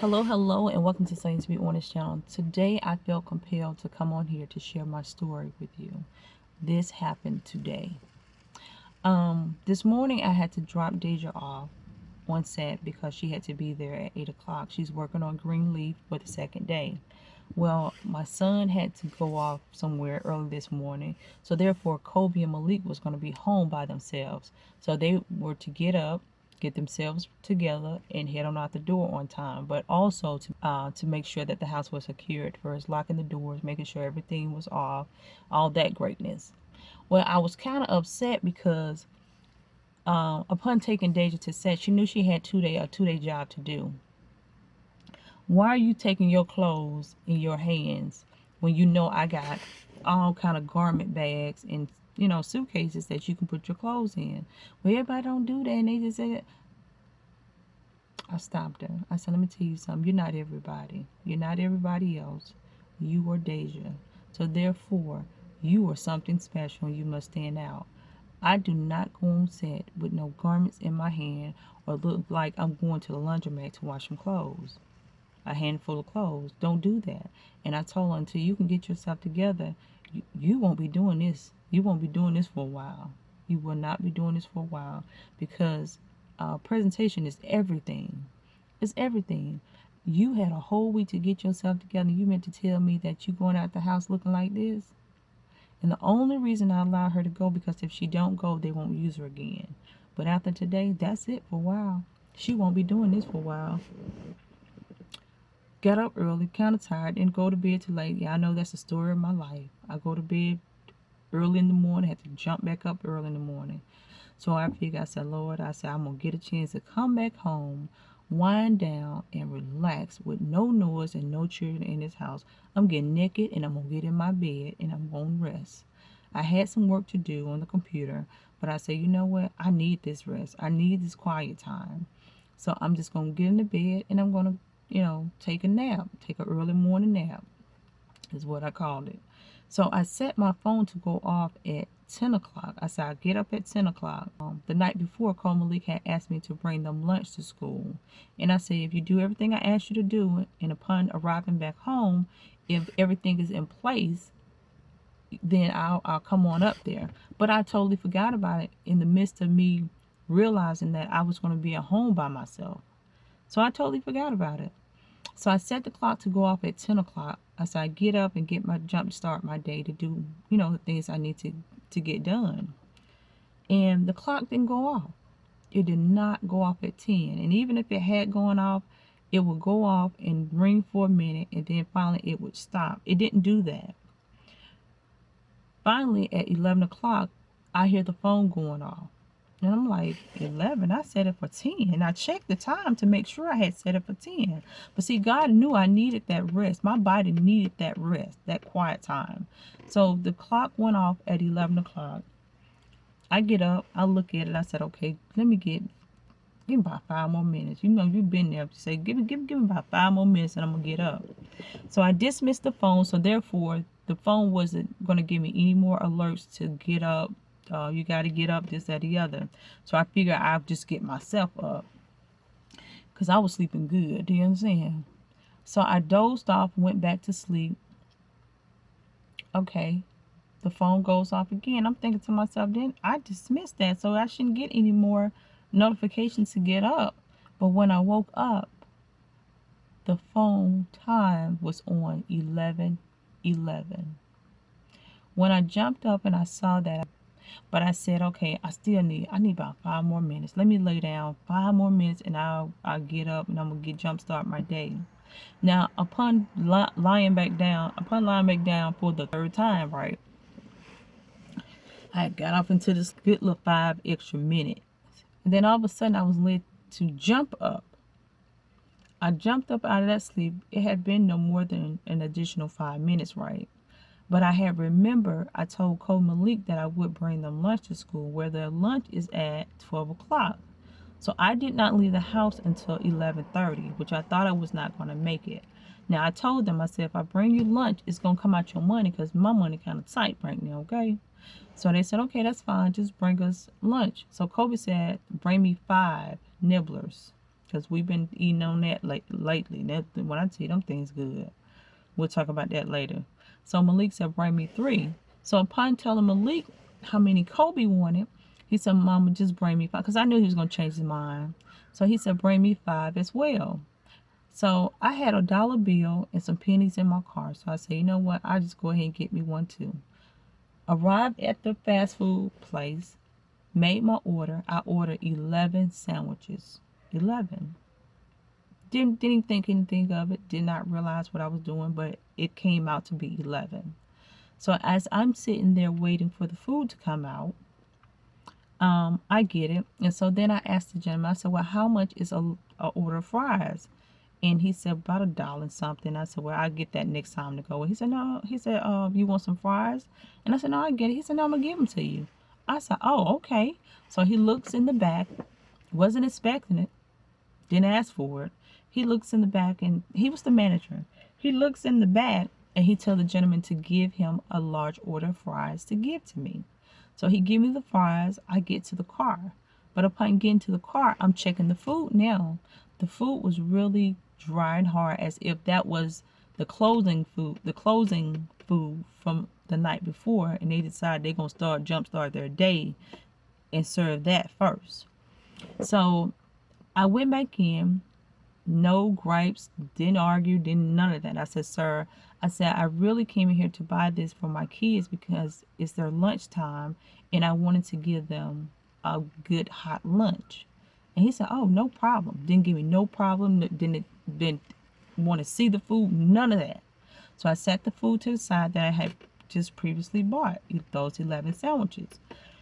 Hello, and welcome to Sonyabeonit channel. Today, I felt compelled to come on here to share my story with you. This happened today. This morning, I had to drop Deja off on set because she had to be there at 8 o'clock. She's working on green leaf for the second day. Well, my son had to go off somewhere early this morning, so therefore Kobe and Malik was going to be home by themselves. So they were to get up, get themselves together, and head on out the door on time. But also to make sure that the house was secured, first locking the doors, making sure everything was off, all that greatness. Well, I was kind of upset because upon taking Deja to set, she knew she had a 2-day job to do. Why are you taking your clothes in your hands when you know I got all kind of garment bags and suitcases that you can put your clothes in? Well, everybody don't do that, and they just said, I stopped her. I said, let me tell you something. You're not everybody. You're not everybody else. You are Deja. So therefore, you are something special and you must stand out. I do not go on set with no garments in my hand or look like I'm going to the laundromat to wash some clothes. A handful of clothes. Don't do that. And I told her, until you can get yourself together, you won't be doing this. You won't be doing this for a while. You will not be doing this for a while, because presentation is everything. It's everything. You had a whole week to get yourself together. You meant to tell me that you going out the house looking like this? And the only reason I allow her to go, because if she don't go, they won't use her again. But after today, that's it for a while. She won't be doing this for a while. Got up early, kind of tired, didn't go to bed too late. Yeah, I know that's the story of my life. I go to bed early in the morning, had to jump back up early in the morning. So I figured, I said, Lord, I'm going to get a chance to come back home, wind down, and relax with no noise and no children in this house. I'm getting naked, and I'm going to get in my bed, and I'm going to rest. I had some work to do on the computer, but I said, you know what? I need this rest. I need this quiet time. So I'm just going to get in the bed, and I'm going to take a nap, take an early morning nap is what I called it. So I set my phone to go off at 10 o'clock. I said I'd get up at 10 o'clock. The night before, Cole Malik had asked me to bring them lunch to school. And I said, if you do everything I asked you to do, and upon arriving back home, if everything is in place, then I'll come on up there. But I totally forgot about it in the midst of me realizing that I was going to be at home by myself. So I totally forgot about it. So I set the clock to go off at 10 o'clock. I said I'd get up and get my jump start my day to do, the things I need to get done. And the clock didn't go off. It did not go off at 10. And even if it had gone off, it would go off and ring for a minute, and then finally it would stop. It didn't do that. Finally, at 11 o'clock, I hear the phone going off. And I'm like, 11? I set it for 10. And I checked the time to make sure I had set it for 10. But see, God knew I needed that rest. My body needed that rest, that quiet time. So the clock went off at 11 o'clock. I get up, I look at it, I said, okay, give me about 5 more minutes. You've been there. Say, give me about 5 more minutes and I'm going to get up. So I dismissed the phone. So therefore, the phone wasn't going to give me any more alerts to get up. You got to get up, this, that, the other. So I figured I'll just get myself up, because I was sleeping good. Do you understand? So I dozed off, went back to sleep. Okay, the phone goes off again. I'm thinking to myself, then I dismissed that, so I shouldn't get any more notifications to get up. But when I woke up, the phone time was on 11:11. When I jumped up and I saw that, but I said, okay, I need about 5 more minutes. Let me lay down 5 more minutes, and I'll get up, and I'm gonna jumpstart my day. Now, upon lying back down for the 3rd time, right, I got off into this good little 5 extra minutes, and then all of a sudden I was led to jump up. I jumped up out of that sleep. It had been no more than an additional 5 minutes, right? But I had remembered, I told Cole Malik that I would bring them lunch to school, where their lunch is at 12 o'clock. So I did not leave the house until 11:30, which I thought I was not going to make it. Now, I told them, I said, if I bring you lunch, it's going to come out your money, because my money kind of tight right now, okay? So they said, okay, that's fine. Just bring us lunch. So Kobe said, bring me 5 nibblers. because we've been eating on that lately. That, when I tell you them things good, we'll talk about that later. So Malik said, bring me 3. So upon telling Malik how many Kobe wanted, he said, Mama, just bring me 5, because I knew he was going to change his mind. So he said, bring me 5 as well. So I had a dollar bill and some pennies in my car. So I said, you know what? I'll just go ahead and get me one too. Arrived at the fast food place, made my order. I ordered 11 sandwiches. 11. Didn't think anything of it. Did not realize what I was doing, but it came out to be 11. So as I'm sitting there waiting for the food to come out, I get it. And so then I asked the gentleman, I said, well, how much is a order of fries? And he said, about $1 and something. I said, well, I'll get that next time to go. He said, no. He said, you want some fries? And I said, no, I get it. He said, no, I'm going to give them to you. I said, oh, okay. So he looks in the back, wasn't expecting it, didn't ask for it. He looks in the back, and he was the manager. He looks in the back, and he tells the gentleman to give him a large order of fries to give to me. So he gave me the fries. I get to the car. But upon getting to the car, I'm checking the food now. The food was really dry and hard, as if that was the closing food from the night before, and they decided they're going to jumpstart their day and serve that first. So I went back in, no gripes, didn't argue, didn't none of that. I said, sir, I really came in here to buy this for my kids because it's their lunchtime and I wanted to give them a good hot lunch. And he said, oh, no problem. Didn't give me no problem. Didn't want to see the food, none of that. So I set the food to the side that I had just previously bought, those 11 sandwiches.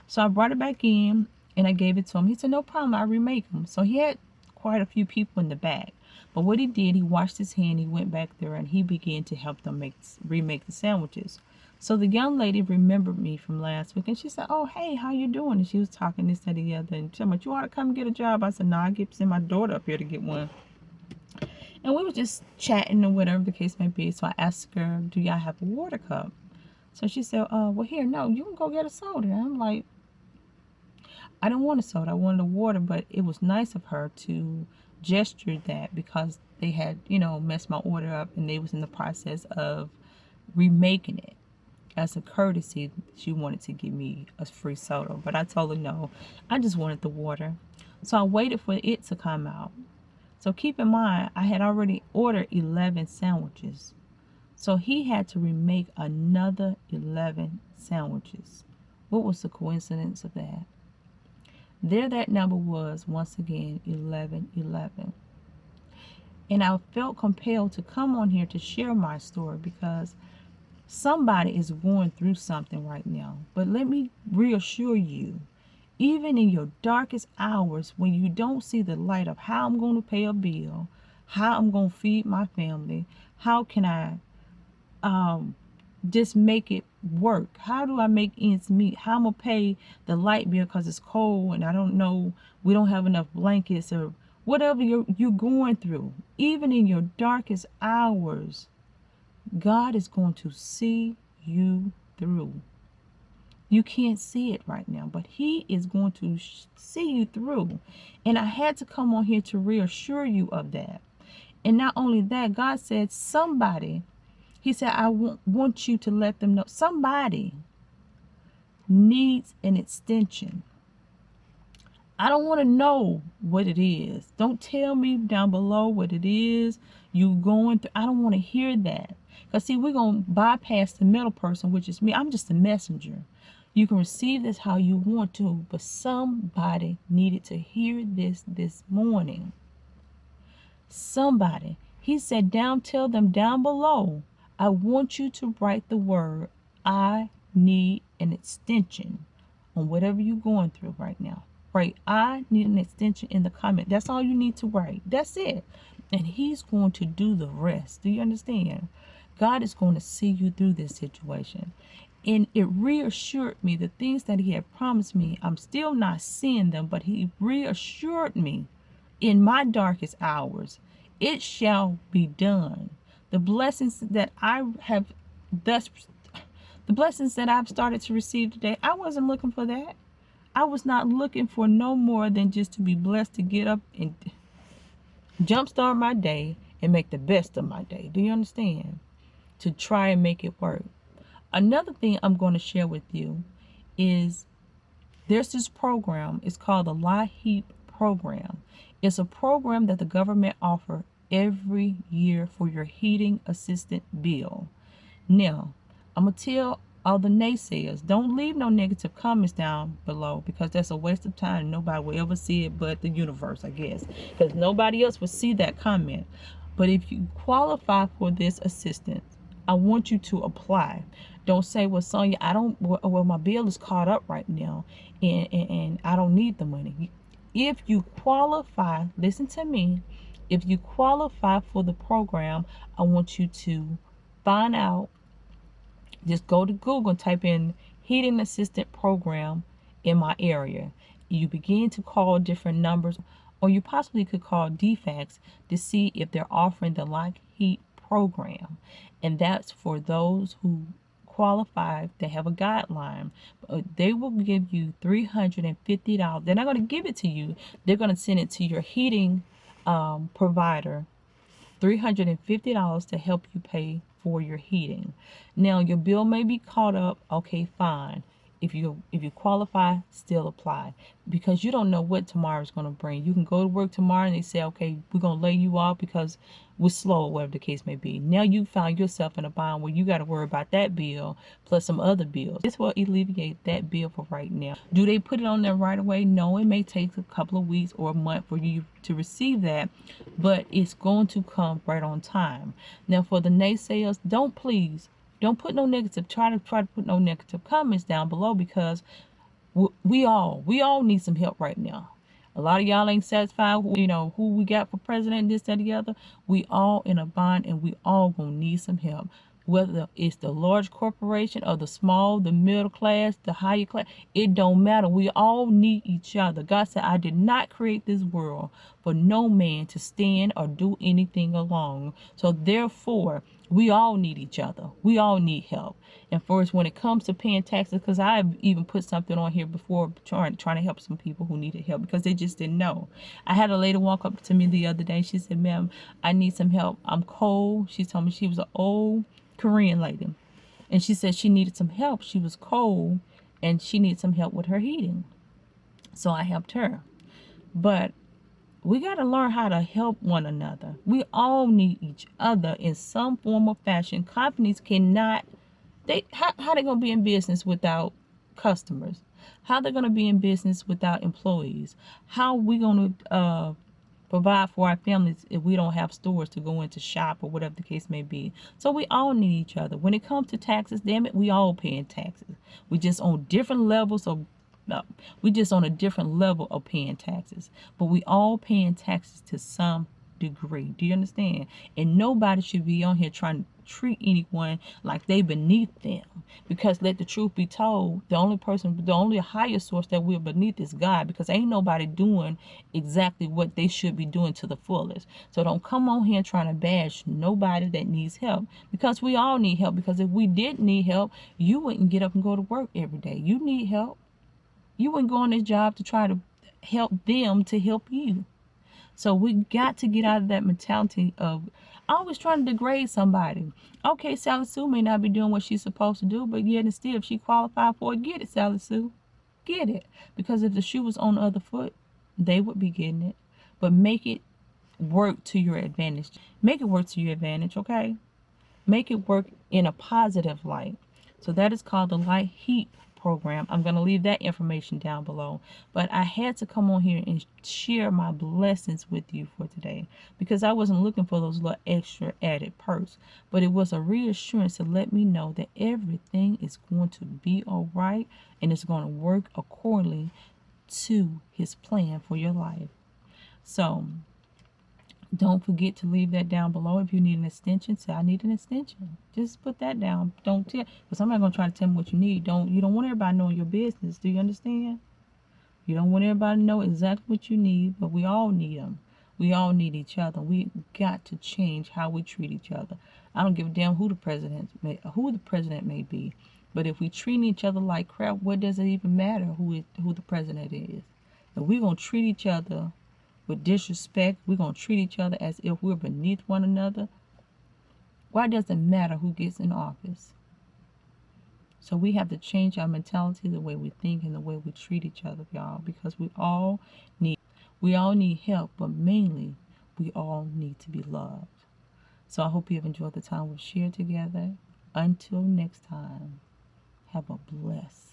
So I brought it back in and I gave it to him. He said, no problem, I'll remake them. So he had quite a few people in the back. But what he did, he washed his hand, he went back there, and he began to help them remake the sandwiches. So the young lady remembered me from last week, and she said, oh, hey, how you doing? And she was talking this, that, the other, and she said, you ought to come get a job. I said, no, I get send my daughter up here to get one. And we were just chatting or whatever the case may be. So I asked her, do y'all have a water cup? So she said, well, here, no, you can go get a soda. And I'm like, I didn't want a soda, I wanted a water, but it was nice of her to gesture that because they had, messed my order up and they was in the process of remaking it. As a courtesy, she wanted to give me a free soda, but I told her no, I just wanted the water. So I waited for it to come out. So keep in mind, I had already ordered 11 sandwiches. So he had to remake another 11 sandwiches. What was the coincidence of that? There that number was, once again, 1111. And I felt compelled to come on here to share my story because somebody is going through something right now. But let me reassure you, even in your darkest hours, when you don't see the light of how I'm going to pay a bill, how I'm going to feed my family, how can I just make it work? How do I make ends meet? How I'm gonna pay the light bill because it's cold and I don't know, we don't have enough blankets or whatever you're going through. Even in your darkest hours, God is going to see you through. You can't see it right now, but he is going to see you through. And I had to come on here to reassure you of that. And not only that, God said somebody, he said, I want you to let them know somebody needs an extension. I don't want to know what it is. Don't tell me down below what it is you going through. I don't want to hear that. Because see, we're going to bypass the middle person, which is me. I'm just a messenger. You can receive this how you want to, but somebody needed to hear this morning. Somebody. He said, tell them down below, I want you to write the word, I need an extension on whatever you're going through right now. Write, I need an extension in the comment. That's all you need to write. That's it. And he's going to do the rest. Do you understand? God is going to see you through this situation. And it reassured me the things that he had promised me. I'm still not seeing them, but he reassured me in my darkest hours. It shall be done. The blessings that I've started to receive today, I wasn't looking for that. I was not looking for no more than just to be blessed to get up and jumpstart my day and make the best of my day. Do you understand? To try and make it work. Another thing I'm going to share with you is there's this program. It's called the LIHEAP program. It's a program that the government offers every year for your heating assistant bill. Now, I'm going to tell all the naysayers, don't leave no negative comments down below, because that's a waste of time. Nobody will ever see it but the universe, I guess, because nobody else will see that comment. But if you qualify for this assistance, I want you to apply. Don't say, well, Sonya, I don't, well, my bill is caught up right now, and I don't need the money. If you qualify, listen to me, if you qualify for the program, I want you to find out. Just go to Google and type in heating assistant program in my area. You begin to call different numbers, or you possibly could call DFACS to see if they're offering the Like Heat program. And that's for those who qualify. They have a guideline. They will give you $350. They're not going to give it to you. They're going to send it to your heating provider, $350 to help you pay for your heating. Now your bill may be caught up. Okay, fine. If you qualify, still apply, because you don't know what tomorrow is going to bring. You can go to work tomorrow and they say, okay, we're going to lay you off because we're slow, or whatever the case may be. Now you found yourself in a bind where you got to worry about that bill plus some other bills. This will alleviate that bill for right now. Do they put it on there right away? No, it may take a couple of weeks or a month for you to receive that, but it's going to come right on time. Now for the naysayers, don't put no negative, try to put no negative comments down below, because we all need some help right now. A lot of y'all ain't satisfied with, who we got for president, this, that, the other. We all in a bind, and we all gonna need some help. Whether it's the large corporation or the small, the middle class, the higher class, it don't matter. We all need each other. God said, I did not create this world for no man to stand or do anything alone. So therefore, we all need each other. We all need help. And first, when it comes to paying taxes, because I've even put something on here before trying to help some people who needed help because they just didn't know. I had a lady walk up to me the other day. She said, ma'am, I need some help. I'm cold. She told me she was an old Korean lady. And she said she needed some help. She was cold and she needed some help with her heating. So I helped her. But we got to learn how to help one another. We all need each other in some form or fashion. Companies cannot, how they going to be in business without customers? How they going to be in business without employees? How we going to provide for our families if we don't have stores to go into shop, or whatever the case may be? So we all need each other. When it comes to taxes, damn it, we all paying taxes. We just on different levels of we just on a different level of paying taxes, but we all paying taxes to some degree. Do you understand? And nobody should be on here trying to treat anyone like they beneath them, because let the truth be told, the only higher source that we're beneath is God, because ain't nobody doing exactly what they should be doing to the fullest. So don't come on here trying to bash nobody that needs help, because we all need help. Because if we didn't need help, you wouldn't get up and go to work every day. You need help. You wouldn't go on this job to try to help them to help you. So we got to get out of that mentality of always trying to degrade somebody. Okay, Sally Sue may not be doing what she's supposed to do, but yet and still, if she qualified for it, get it, Sally Sue. Get it. Because if the shoe was on the other foot, they would be getting it. But make it work to your advantage. Make it work to your advantage, okay? Make it work in a positive light. So that is called the Light Heat program. I'm going to leave that information down below. But I had to come on here and share my blessings with you for today, because I wasn't looking for those little extra added perks, but it was a reassurance to let me know that everything is going to be all right, and it's going to work accordingly to his plan for your life. So don't forget to leave that down below. If you need an extension, say I need an extension. Just put that down. Don't tell, because somebody's gonna try to tell me what you need. You don't want everybody knowing your business. Do you understand? You don't want everybody to know exactly what you need, but we all need them. We all need each other. We got to change how we treat each other. I don't give a damn who the president may be, but if we treat each other like crap, what does it even matter who the president is? If we're gonna treat each other with disrespect. We're going to treat each other as if we're beneath one another. Why does it matter who gets in office? So we have to change our mentality, the way we think, and the way we treat each other, y'all, because we all need help, but mainly we all need to be loved. So I hope you have enjoyed the time we've shared together. Until next time, have a blessed